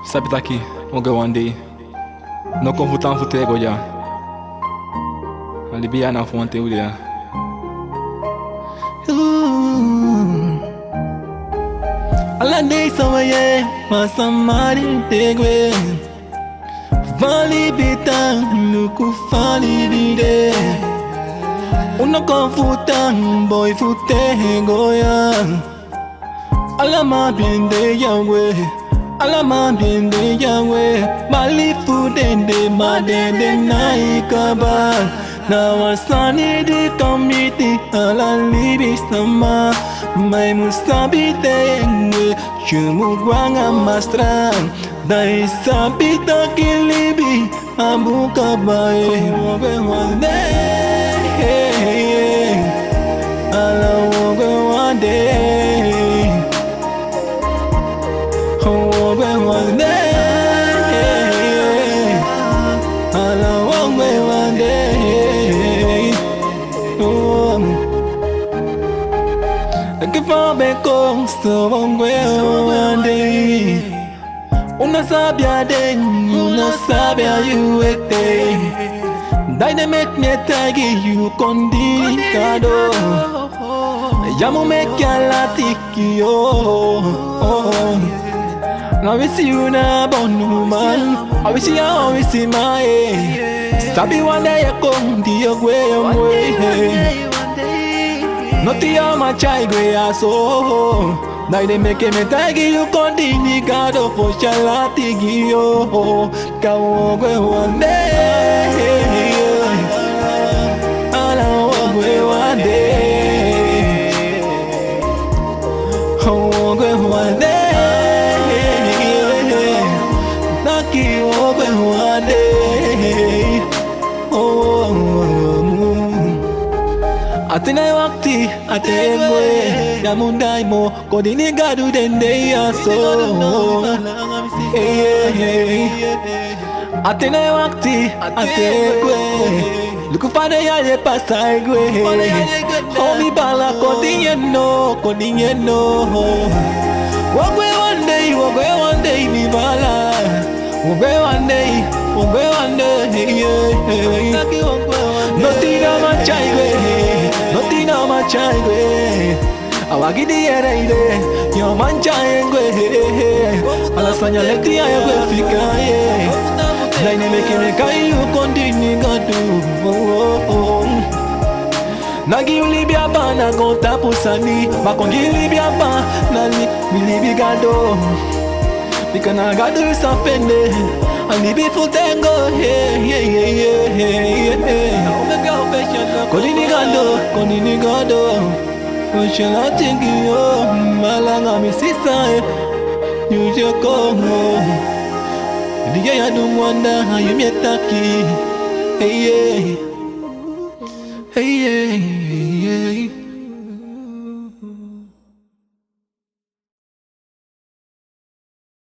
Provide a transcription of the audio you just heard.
Sabe tá aqui, onde eu andei. Não convutam futego já. Alibia na fonte ulia. Alandei samaye, masamari tegwe. Vali bitan, nuku fali bide. Uno confutan, boy futego ya. Alama biende yawe. Alama biende yawe. Mali fudende madende naikaba. Nawasani di kamiti alalibi sama. Mai musabi tengwe Chumugwanga mastran Dai sabita kilibi Abuka bae Woge wande Ala woge wande Woge wande Ala woge wande Kifabeko sawangwe wande Una sabia den, una sabia yuete Dynamic netagi you kondi kado Yamu mekia latiki yo I wish you na bonu man I wish you always see my Sabi one day I come to your way Noti ama chai gwe aso Nai de meke me tagi you kondi ni gado for shalati giyo Kawo gwe wande Ala wo gwe wande Wo gwe wande Naki wo gwe wande Atinai wakti atengwe Yamundai mo kodini gadu dende yaso Atinai wakti atengwe Lukufade yaye pasaigwe Homi bala kodinye no Wogwe one day mi bala Wogwe one day Notina machaigwe Awagidi ereide Yo manchaigwe Alasanya leti ayagwe fikaye Naine mekine kai ukondini gadu Nagi ulibia ba na gonta pusani Makongi ulibia ba Nali milibi gado Bikana gadu safende Alibi futengo Konini gado Oshana tingi yo Malanga misisa Yuje kongo Diya ya dumwanda Yumi etaki